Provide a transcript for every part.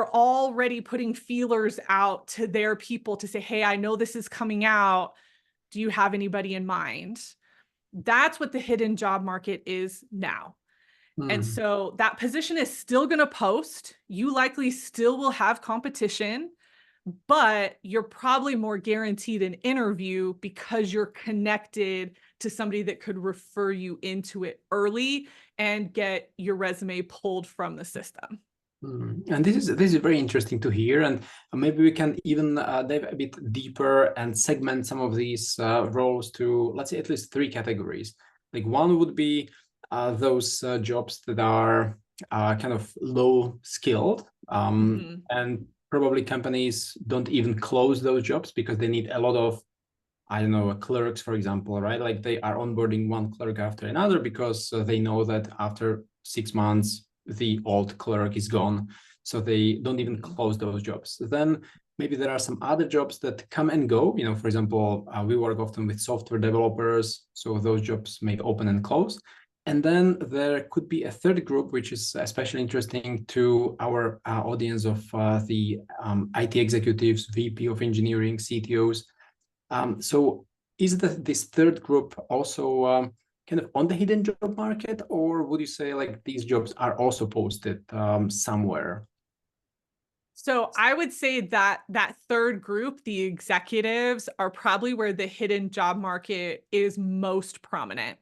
already putting feelers out to their people to say, hey, I know this is coming out. Do you have anybody in mind? That's what the hidden job market is now. And Mm. so that position is still going to post. You likely still will have competition, but you're probably more guaranteed an interview because you're connected to somebody that could refer you into it early and get your resume pulled from the system. And this is very interesting to hear, and maybe we can even dive a bit deeper and segment some of these roles to, let's say, at least three categories. Like one would be those jobs that are kind of low skilled, Mhm. and probably companies don't even close those jobs because they need a lot of, I don't know, clerks, for example, right? Like they are onboarding one clerk after another because they know that after 6 months, the old clerk is gone. So they don't even Mhm. close those jobs. Then maybe there are some other jobs that come and go. You know, for example, we work often with software developers. So those jobs may open and close. And then there could be a third group, which is especially interesting to our audience of the IT executives, VP of engineering, CTOs. So is this third group also kind of on the hidden job market, or would you say like these jobs are also posted somewhere? So I would say that that third group, the executives, are probably where the hidden job market is most prominent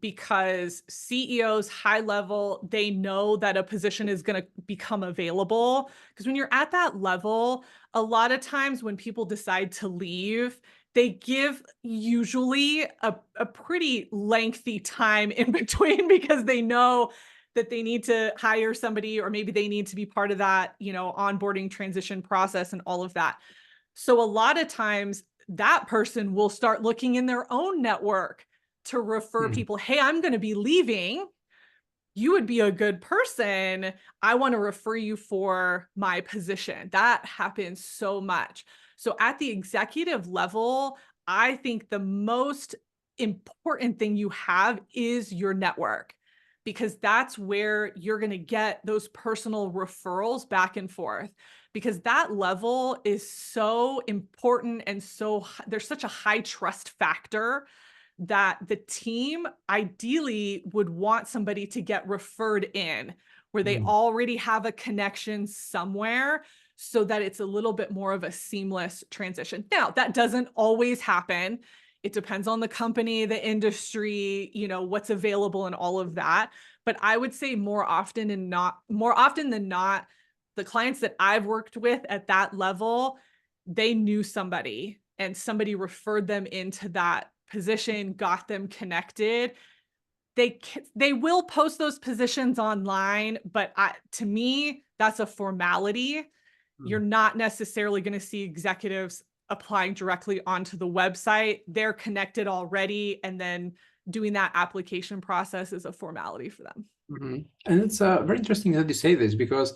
because CEOs, high level, they know that a position is going to become available. Because when you're at that level, a lot of times when people decide to leave, they give usually a pretty lengthy time in between because they know that they need to hire somebody or maybe they need to be part of that, onboarding transition process and all of that. So a lot of times that person will start looking in their own network to refer Hmm. people, hey, I'm going to be leaving. You would be a good person. I want to refer you for my position. That happens so much. So at the executive level, I think the most important thing you have is your network because that's where you're going to get those personal referrals back and forth because that level is so important and there's such a high trust factor that the team ideally would want somebody to get referred in where they Hmm. already have a connection somewhere so that it's a little bit more of a seamless transition. Now, that doesn't always happen. It depends on the company, the industry, what's available and all of that. But I would say more often than not, the clients that I've worked with at that level, they knew somebody and somebody referred them into that position, got them connected. They will post those positions online, but to me, that's a formality. You're not necessarily going to see executives applying directly onto the website. They're connected already, and then doing that application process is a formality for them. Mhm. And it's very interesting that you say this because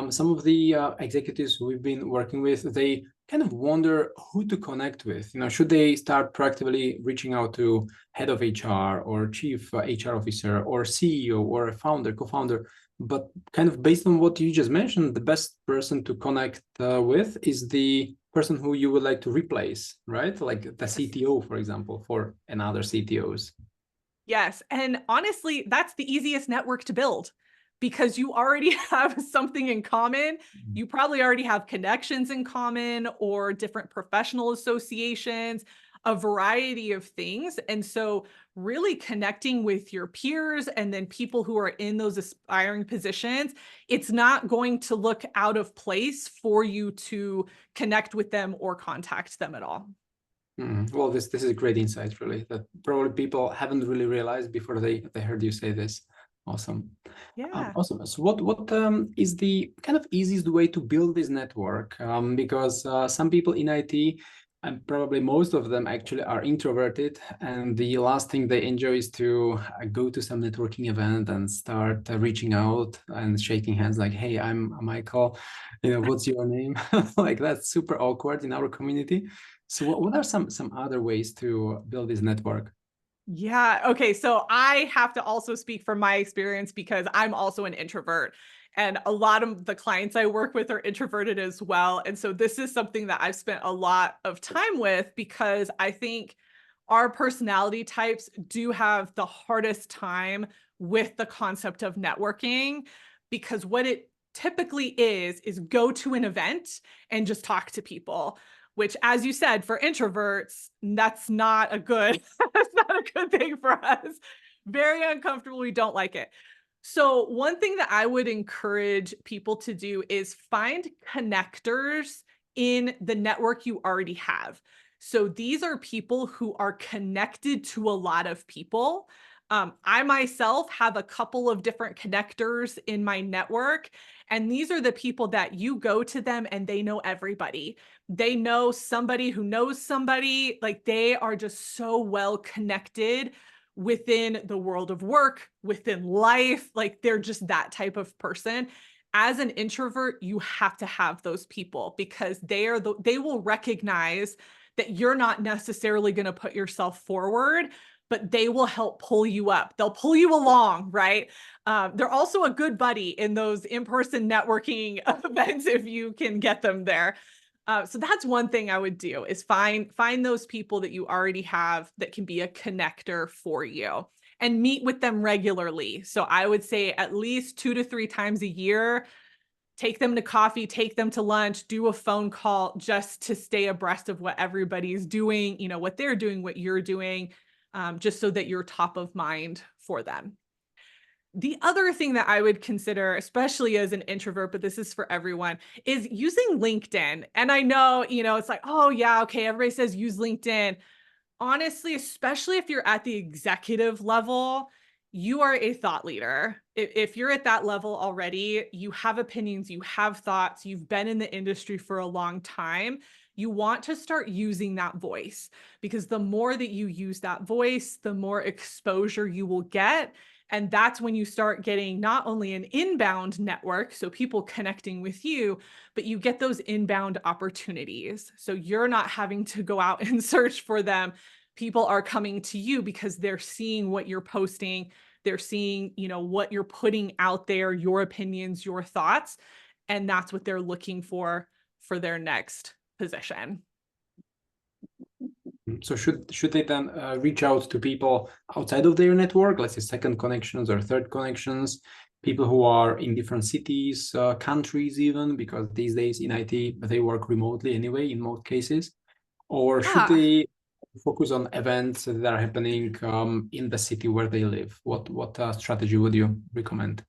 some of the executives we've been working with, they kind of wonder who to connect with. You know, should they start proactively reaching out to head of HR or chief HR officer or CEO or a founder, co-founder? But kind of based on what you just mentioned, the best person to connect with is the person who you would like to replace, right? Like the Yes. CTO, for example, for another CTOs. Yes. And honestly, that's the easiest network to build because you already have something in common. You probably already have connections in common or different professional associations, a variety of things. And so, really connecting with your peers and then people who are in those aspiring positions, it's not going to look out of place for you to connect with them or contact them at all. Well, this is a great insight, really, that probably people haven't really realized before they heard you say this. Awesome. Yeah. Awesome. So what is the kind of easiest way to build this network? Because some people in IT, and probably most of them actually are introverted, and the last thing they enjoy is to go to some networking event and start reaching out and shaking hands like, "Hey, I'm Michael. You know, what's your name?" Like that's super awkward in our community. So what are some other ways to build this network? Yeah. Okay. So I have to also speak from my experience because I'm also an introvert. And a lot of the clients I work with are introverted as well. And so this is something that I've spent a lot of time with because I think our personality types do have the hardest time with the concept of networking, because what it typically is go to an event and just talk to people, which, as you said, for introverts, that's not a good that's not a good thing for us. Very uncomfortable. We don't like it. So one thing that I would encourage people to do is find connectors in the network you already have. So these are people who are connected to a lot of people. I myself have a couple of different connectors in my network, and these are the people that you go to them and they know everybody. They know somebody who knows somebody. Like, they are just so well connected within the world of work, within life. Like, they're just that type of person. As an introvert, you have to have those people because they will recognize that you're not necessarily going to put yourself forward, but they will help pull you up. They'll pull you along, right? They're also a good buddy in those in-person networking events if you can get them there. So that's one thing I would do, is find those people that you already have that can be a connector for you, and meet with them regularly. So I would say at least 2 to 3 times a year. Take them to coffee, take them to lunch, do a phone call just to stay abreast of what everybody's doing, what they're doing, what you're doing, just so that you're top of mind for them. The other thing that I would consider, especially as an introvert, but this is for everyone, is using LinkedIn. And I know, it's like, oh yeah, okay, everybody says use LinkedIn. Honestly, especially if you're at the executive level, you are a thought leader. If you're at that level already, you have opinions, you have thoughts, you've been in the industry for a long time. You want to start using that voice, because the more that you use that voice, the more exposure you will get. And that's when you start getting not only an inbound network, so people connecting with you, but you get those inbound opportunities. So you're not having to go out and search for them. People are coming to you because they're seeing what you're posting. They're seeing, what you're putting out there, your opinions, your thoughts, and that's what they're looking for their next position. So should they then reach out to people outside of their network, let's say second connections or third connections, people who are in different cities, countries even, because these days in IT they work remotely anyway in most cases, or should Yeah. they focus on events that are happening in the city where they live? What strategy would you recommend?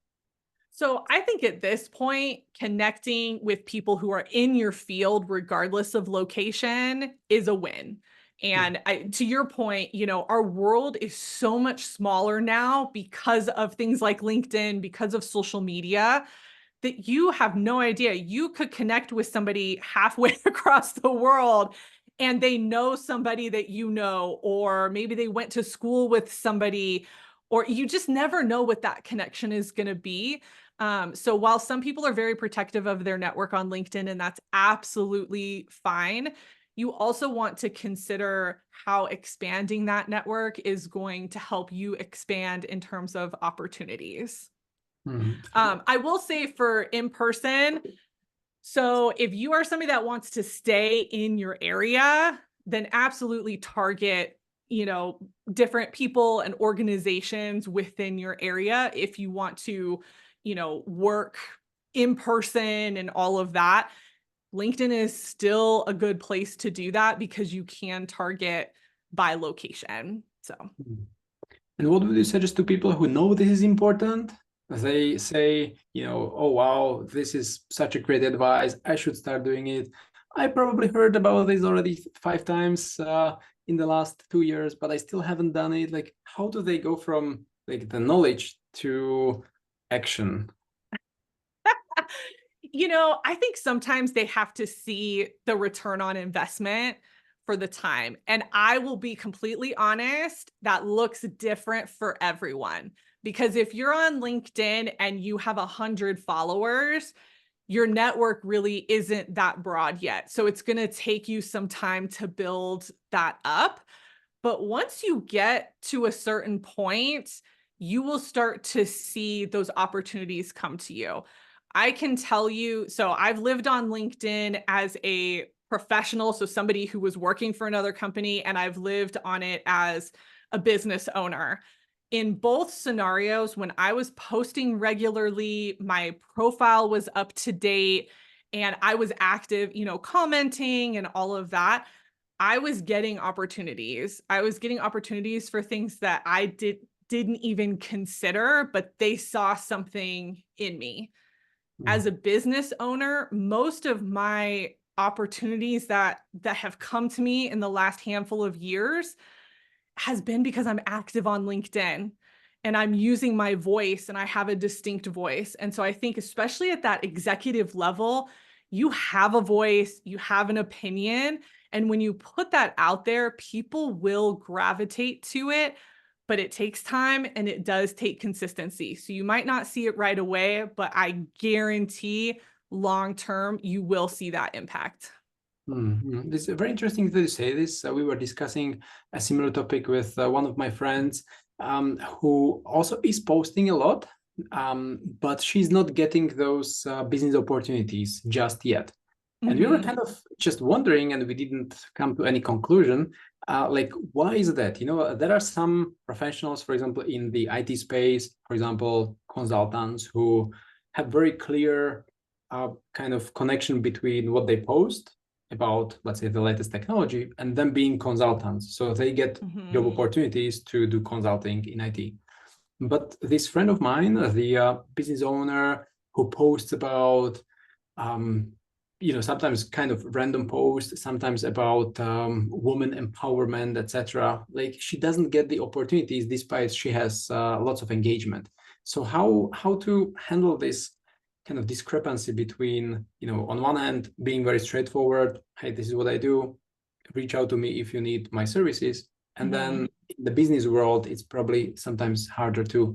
So I think at this point, connecting with people who are in your field, regardless of location, is a win. And to your point, our world is so much smaller now because of things like LinkedIn, because of social media, that you have no idea. You could connect with somebody halfway across the world and they know somebody that or maybe they went to school with somebody, or you just never know what that connection is going to be. So while some people are very protective of their network on LinkedIn, and that's absolutely fine, you also want to consider how expanding that network is going to help you expand in terms of opportunities. Mhm. I will say for in person, so if you are somebody that wants to stay in your area, then absolutely target, different people and organizations within your area if you want to, work in person and all of that. LinkedIn is still a good place to do that because you can target by location. So And what would you suggest to people who know this is important? They say, oh, wow, this is such a great advice. I should start doing it. I probably heard about this already 5 times in the last 2 years, but I still haven't done it. Like, how do they go from like the knowledge to action? I think sometimes they have to see the return on investment for the time. And I will be completely honest, that looks different for everyone. Because if you're on LinkedIn and you have 100 followers, your network really isn't that broad yet. So it's going to take you some time to build that up. But once you get to a certain point, you will start to see those opportunities come to you. I can tell you, so I've lived on LinkedIn as a professional, so somebody who was working for another company, and I've lived on it as a business owner. In both scenarios, when I was posting regularly, my profile was up to date and I was active, commenting and all of that. I was getting opportunities. I was getting opportunities for things that I didn't even consider, but they saw something in me. Mm, As a business owner, most of my opportunities that have come to me in the last handful of years has been because I'm active on LinkedIn and I'm using my voice and I have a distinct voice. And so I think, especially at that executive level, you have a voice, you have an opinion. And when you put that out there, people will gravitate to it, but it takes time and it does take consistency. So you might not see it right away, but I guarantee long term, you will see that impact. This is very interesting that you say this. We were discussing a similar topic with one of my friends who also is posting a lot, but she's not getting those business opportunities just yet. And we were Mhm. kind of just wondering, and we didn't come to any conclusion. Like, why is that? There are some professionals, for example, in the IT space, for example, consultants who have very clear kind of connection between what they post about, let's say, the latest technology and them being consultants. So they get job Mhm. opportunities to do consulting in IT. But this friend of mine, the business owner who posts about um, sometimes kind of random posts, sometimes about woman empowerment, etc. Like, she doesn't get the opportunities despite she has lots of engagement. So how to handle this kind of discrepancy between, on one hand, being very straightforward, hey, this is what I do, reach out to me if you need my services, and Mhm. then in the business world, it's probably sometimes harder to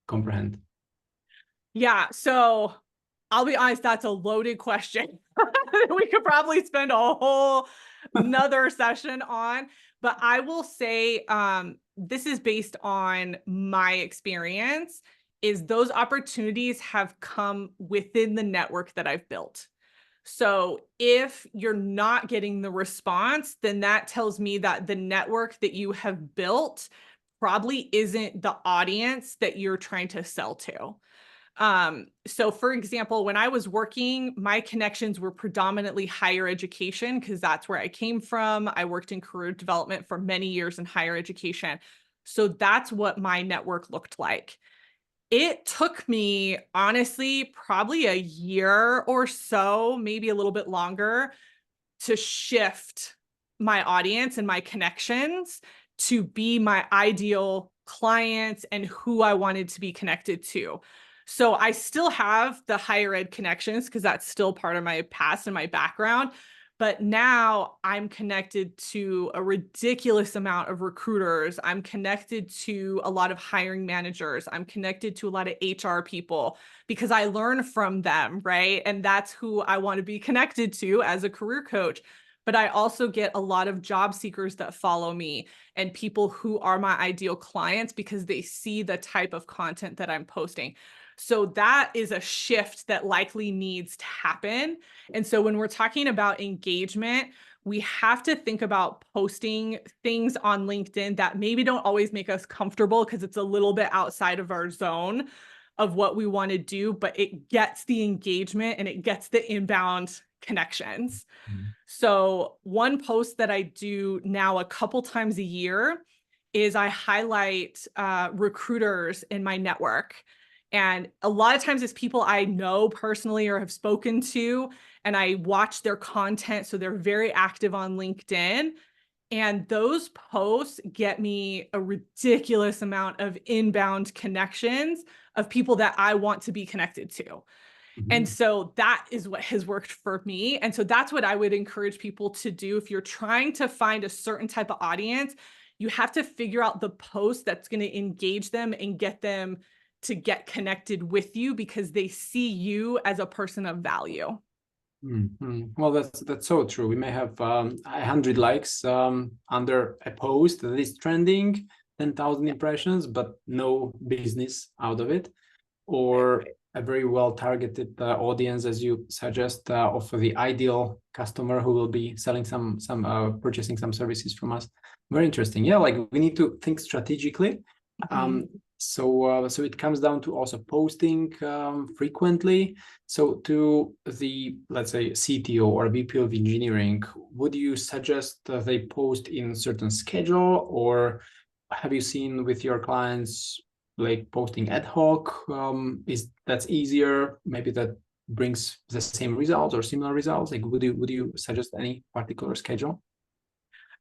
comprehend. Yeah, so I'll be honest, that's a loaded question. We could probably spend a whole another session on, but I will say this is based on my experience, is those opportunities have come within the network that I've built. So if you're not getting the response, then that tells me that the network that you have built probably isn't the audience that you're trying to sell to. So for example, when I was working, my connections were predominantly higher education because that's where I came from. I worked in career development for many years in higher education. So that's what my network looked like. It took me, honestly, probably a year or so, maybe a little bit longer, to shift my audience and my connections to be my ideal clients and who I wanted to be connected to. So I still have the higher ed connections because that's still part of my past and my background. But now I'm connected to a ridiculous amount of recruiters. I'm connected to a lot of hiring managers. I'm connected to a lot of HR people because I learn from them, right? And that's who I want to be connected to as a career coach. But I also get a lot of job seekers that follow me and people who are my ideal clients because they see the type of content that I'm posting. So that is a shift that likely needs to happen. And so when we're talking about engagement, we have to think about posting things on LinkedIn that maybe don't always make us comfortable because it's a little bit outside of our zone of what we want to do, but it gets the engagement and it gets the inbound connections. Mhm. So one post that I do now a couple times a year is I highlight recruiters in my network. And a lot of times it's people I know personally or have spoken to, and I watch their content. So they're very active on LinkedIn. And those posts get me a ridiculous amount of inbound connections of people that I want to be connected to. And Mhm. so that is what has worked for me. And so that's what I would encourage people to do. If you're trying to find a certain type of audience, you have to figure out the post that's going to engage them and get them to get connected with you because they see you as a person of value. Well, that's so true. We may have 100 likes under a post that is trending, 10,000 impressions, but no business out of it. or a very well targeted audience, as you suggest, of the ideal customer who will be selling some purchasing some services from us. Very interesting. Yeah, like we need to think strategically. So it comes down to also posting frequently. So to the, let's say, CTO or VP of engineering, would you suggest they post in certain schedule, or have you seen with your clients like posting ad hoc? Is that's easier? Maybe that brings the same results or similar results. Like, would you suggest any particular schedule?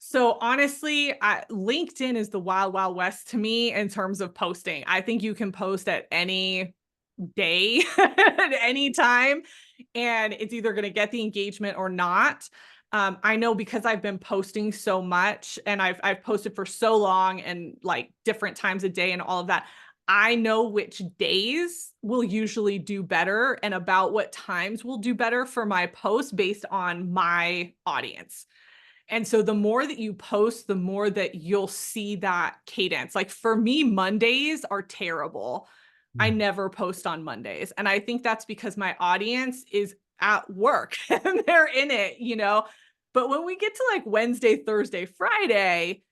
So honestly, LinkedIn is the wild, wild west to me in terms of posting. I think you can post at any day, at any time, and it's either going to get the engagement or not. I know because I've been posting so much and I've posted for so long and like different times a day and all of that. I know which days will usually do better and about what times will do better for my post based on my audience. And so the more that you post, the more that you'll see that cadence. Like for me, Mondays are terrible. I never post on Mondays. And I think that's because my audience is at work and they're in it, you know. But when we get to like Wednesday, Thursday, Friday,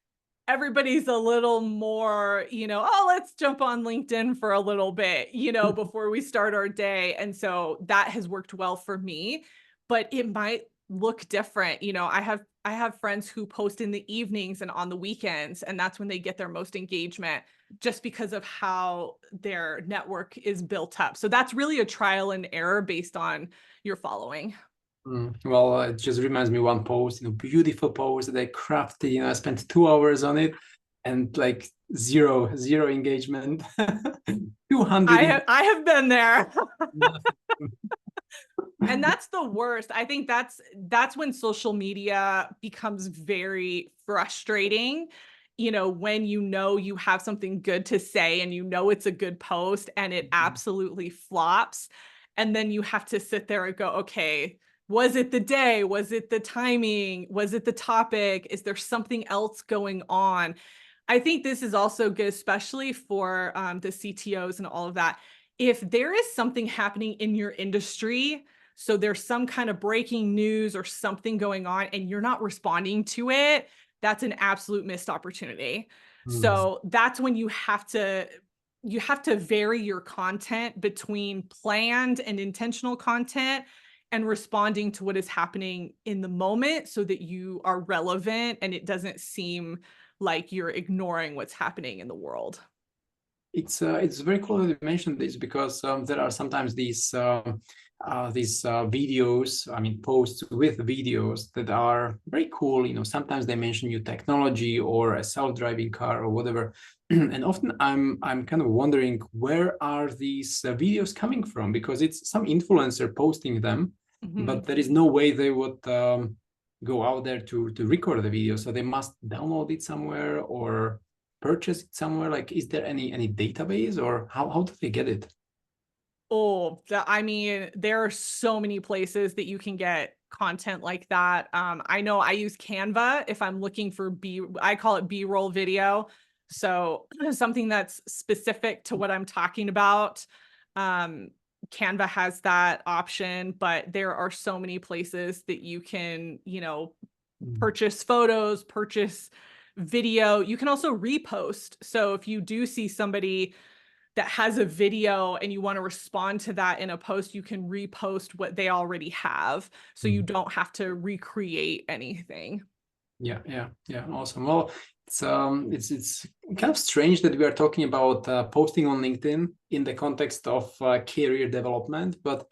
everybody's a little more, you know, oh, let's jump on LinkedIn for a little bit, you know, before we start our day. And so that has worked well for me, but it might look different. You know, I have friends who post in the evenings and on the weekends, and that's when they get their most engagement just because of how their network is built up. So that's really a trial and error based on your following. Well, it just reminds me one post, beautiful post that I crafted. I spent 2 hours on it, and like zero engagement. 200. I have been there. And that's the worst. I think that's when social media becomes very frustrating, you know, when you know you have something good to say and you know it's a good post and it absolutely flops. And then you have to sit there and go, okay, was it the day? Was it the timing? Was it the topic? Is there something else going on? I think this is also good, especially for the CTOs and all of that. If there is something happening in your industry, so there's some kind of breaking news or something going on and you're not responding to it, that's an absolute missed opportunity. So that's when you have to vary your content between planned and intentional content and responding to what is happening in the moment so that you are relevant and it doesn't seem like you're ignoring what's happening in the world. It's very cool that you mentioned this, because there are sometimes these videos, I mean posts with videos that are very cool. Sometimes they mention new technology or a self-driving car or whatever, and often I'm kind of wondering, where are these videos coming from? Because it's some influencer posting them, but there is no way they would go out there to record the video, so they must download it somewhere or purchase it somewhere. Like, is there any database, or how do they get it? Oh, I mean, there are so many places that you can get content like that. I know I use Canva if I'm looking for I call it B-roll video. So something that's specific to what I'm talking about. Canva has that option, but there are so many places that you can, purchase photos, purchase video. You can also repost. So if you do see somebody that has a video and you want to respond to that in a post, you can repost what they already have. So you don't have to recreate anything. Yeah. Awesome. Well, it's kind of strange that we are talking about posting on LinkedIn in the context of career development, but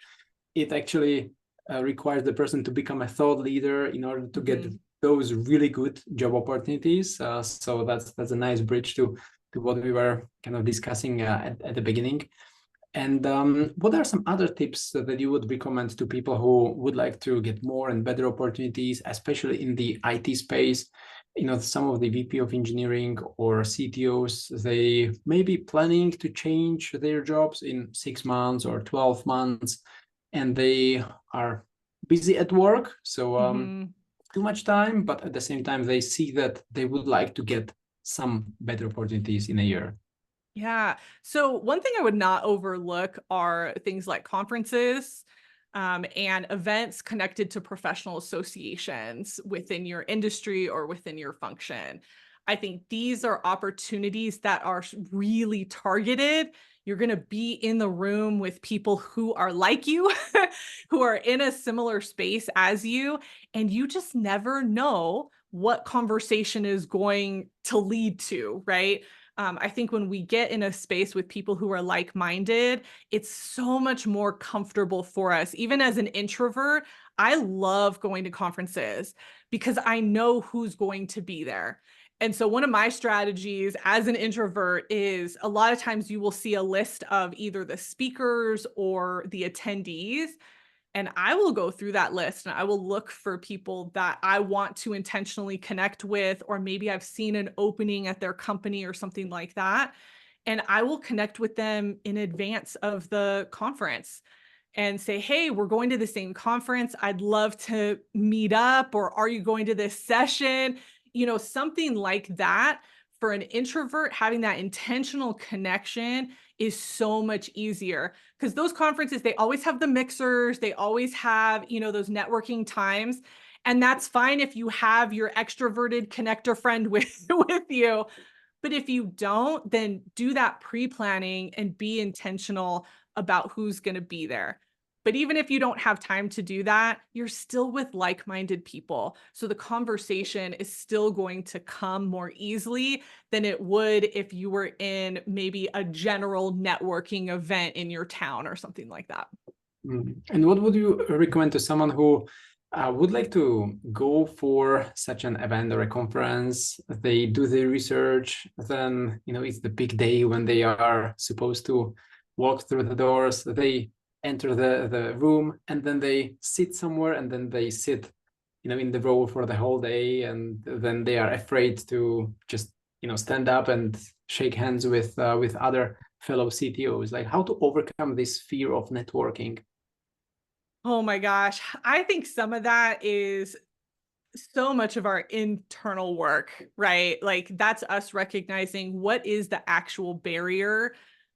it actually requires the person to become a thought leader in order to get those really good job opportunities. So that's a nice bridge to what we were kind of discussing at the beginning. And what are some other tips that you would recommend to people who would like to get more and better opportunities, especially in the IT space? Some of the VP of engineering or CTOs, they may be planning to change their jobs in 6 months or 12 months, and they are busy at work. So too much time, but at the same time, they see that they would like to get some better opportunities in a year. Yeah. So one thing I would not overlook are things like conferences, and events connected to professional associations within your industry or within your function. I think these are opportunities that are really targeted. You're going to be in the room with people who are like you, who are in a similar space as you, and you just never know what conversation is going to lead to, right? I think when we get in a space with people who are like-minded, it's so much more comfortable for us. Even as an introvert, I love going to conferences because I know who's going to be there. And so one of my strategies as an introvert is a lot of times you will see a list of either the speakers or the attendees, and I will go through that list and I will look for people that I want to intentionally connect with, or maybe I've seen an opening at their company or something like that. And I will connect with them in advance of the conference and say, hey, we're going to the same conference. I'd love to meet up. Or are you going to this session? Something like that. For an introvert, having that intentional connection is so much easier because those conferences, they always have the mixers, they always have, those networking times. And that's fine if you have your extroverted connector friend with you. But if you don't, then do that pre-planning and be intentional about who's going to be there. But even if you don't have time to do that, you're still with like-minded people. So the conversation is still going to come more easily than it would if you were in maybe a general networking event in your town or something like that. And what would you recommend to someone who would like to go for such an event or a conference? They do the research, then it's the big day when they are supposed to walk through the doors. They enter the room and then they sit somewhere and then they sit in the row for the whole day, and then they are afraid to just stand up and shake hands with other fellow CTOs. Like, how to overcome this fear of networking? Oh my gosh. I think some of that is so much of our internal work, right? Like that's us recognizing what is the actual barrier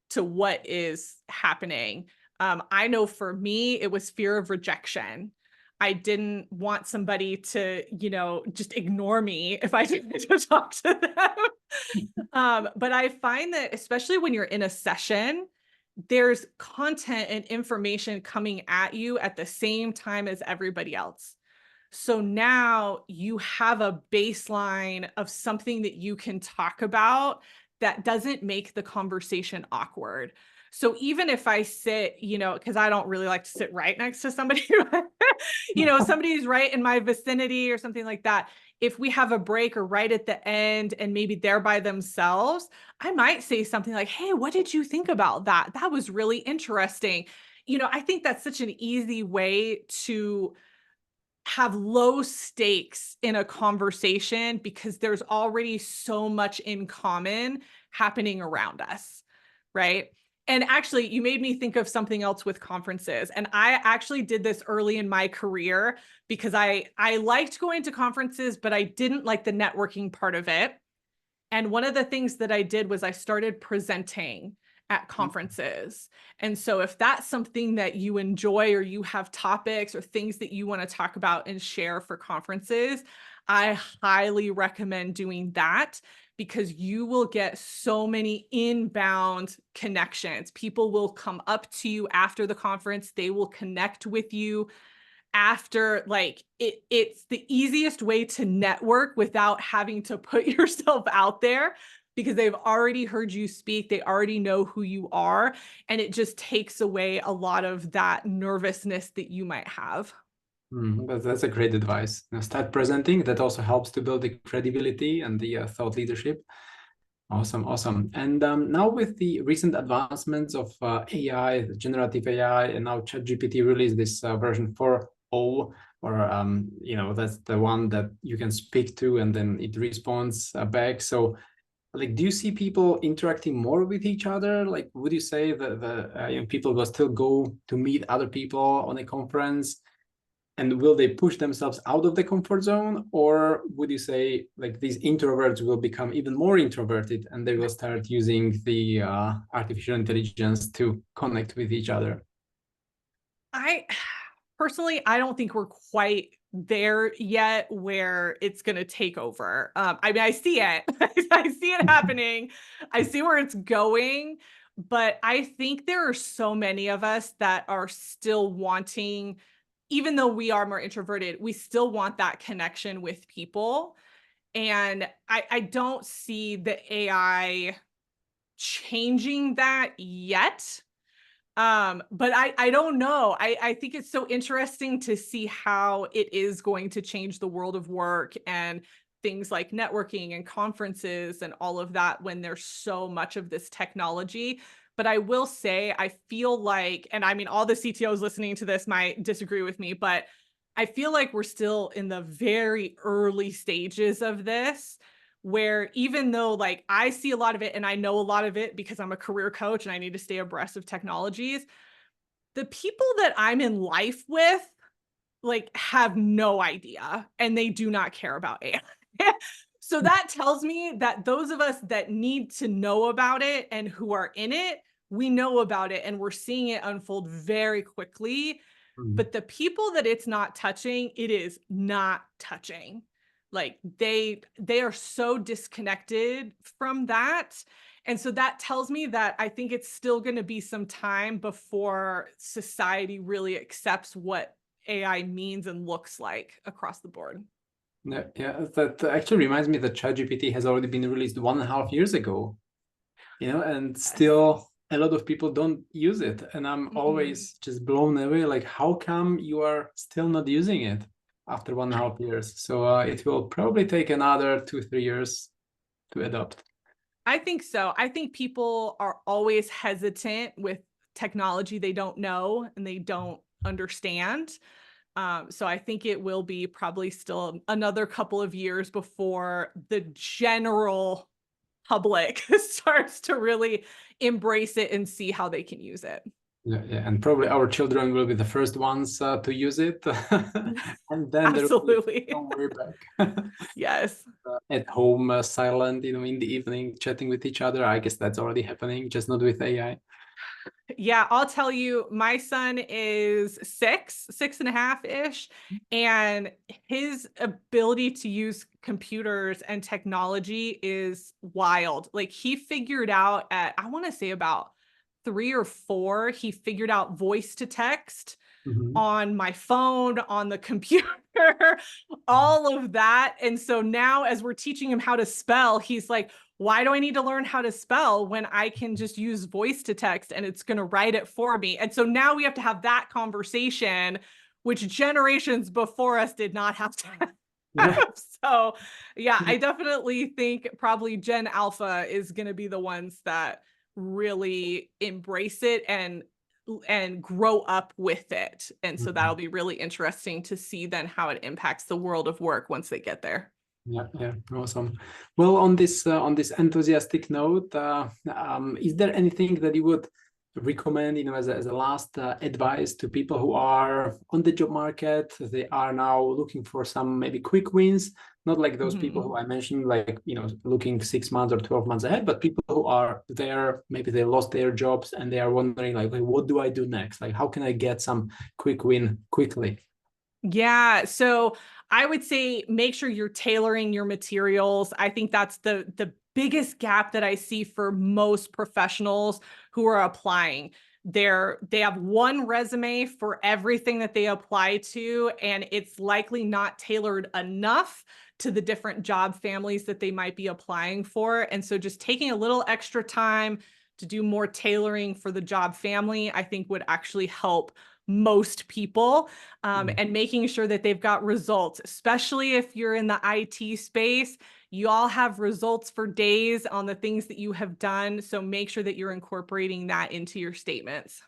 to what is happening. I know for me, it was fear of rejection. I didn't want somebody to, just ignore me if I didn't to talk to them. But I find that especially when you're in a session, there's content and information coming at you at the same time as everybody else. So now you have a baseline of something that you can talk about that doesn't make the conversation awkward. So even if I sit, because I don't really like to sit right next to somebody, somebody's right in my vicinity or something like that. If we have a break or right at the end and maybe they're by themselves, I might say something like, hey, what did you think about that? That was really interesting. I think that's such an easy way to have low stakes in a conversation because there's already so much in common happening around us, right? And actually, you made me think of something else with conferences. And I actually did this early in my career because I liked going to conferences, but I didn't like the networking part of it. And one of the things that I did was I started presenting at conferences. And so if that's something that you enjoy or you have topics or things that you want to talk about and share for conferences, I highly recommend doing that because you will get so many inbound connections. People will come up to you after the conference, they will connect with you after. Like it's the easiest way to network without having to put yourself out there because they've already heard you speak, they already know who you are, and it just takes away a lot of that nervousness that you might have. That's a great advice. Start presenting. That also helps to build the credibility and the thought leadership. Awesome, awesome. And now with the recent advancements of AI, the generative AI, and now ChatGPT released this version 4.0, or that's the one that you can speak to and then it responds back. So, like, do you see people interacting more with each other? Like, would you say that the people will still go to meet other people on a conference? And will they push themselves out of the comfort zone, or would you say like these introverts will become even more introverted and they will start using the artificial intelligence to connect with each other? I personally, I don't think we're quite there yet where it's going to take over. I mean, I see it. I see it happening. I see where it's going. But I think there are so many of us that are still wanting, even though we are more introverted, we still want that connection with people. And I don't see the AI changing that yet. But I don't know. I think it's so interesting to see how it is going to change the world of work and things like networking and conferences and all of that when there's so much of this technology. But I will say, I feel like, and I mean, all the CTOs listening to this might disagree with me, but I feel like we're still in the very early stages of this, where even though like I see a lot of it and I know a lot of it because I'm a career coach and I need to stay abreast of technologies, the people that I'm in life with like have no idea and they do not care about AI. So that tells me that those of us that need to know about it and who are in it, we know about it and we're seeing it unfold very quickly. Mhm. But the people that it's not touching, it is not touching. Like they are so disconnected from that. And so that tells me that I think it's still going to be some time before society really accepts what AI means and looks like across the board. Yeah, yeah, that actually reminds me that ChatGPT has already been released 1.5 years ago, and Yes. still a lot of people don't use it. And I'm Mm-mm. always just blown away, like, how come you are still not using it after 1.5 years? So it will probably take another 2, 3 years to adopt. I think so. I think people are always hesitant with technology they don't know and they don't understand. So I think it will be probably still another couple of years before the general public starts to really embrace it and see how they can use it. Yeah, yeah, and probably our children will be the first ones to use it, and then there will be Absolutely. no way back. Yes. At home, silent, in the evening, chatting with each other. I guess that's already happening, just not with AI. Yeah, I'll tell you, my son is 6.5-ish, and his ability to use computers and technology is wild. Like he figured out at, I want to say about 3 or 4, he figured out voice to text Mhm. on my phone, on the computer, all of that. And so now, as we're teaching him how to spell, he's like, why do I need to learn how to spell when I can just use voice to text and it's going to write it for me? And so now we have to have that conversation, which generations before us did not have to have. Yeah. So, yeah, I definitely think probably Gen Alpha is going to be the ones that really embrace it and grow up with it. And so that'll Mhm. be really interesting to see then how it impacts the world of work once they get there. Yeah, yeah, awesome. Well, on this enthusiastic note, is there anything that you would recommend, as a last advice to people who are on the job market? They are now looking for some maybe quick wins, not like those people Mhm. who I mentioned, like looking 6 months or 12 months ahead, but people who are there, maybe they lost their jobs and they are wondering, like, what do I do next? Like, how can I get some quick win quickly? Yeah, so I would say make sure you're tailoring your materials. I think that's the biggest gap that I see for most professionals who are applying. They have one resume for everything that they apply to, and it's likely not tailored enough to the different job families that they might be applying for. And so just taking a little extra time to do more tailoring for the job family, I think would actually help most people, and making sure that they've got results, especially if you're in the IT space. You all have results for days on the things that you have done. So make sure that you're incorporating that into your statements.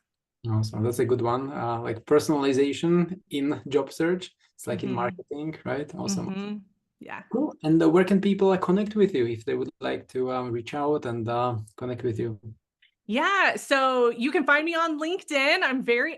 Awesome. That's a good one. Like personalization in job search. It's like in Mm-hmm. marketing, right? Awesome. Mm-hmm. Yeah. Cool. And where can people connect with you if they would like to reach out and connect with you? Yeah. So you can find me on LinkedIn. I'm very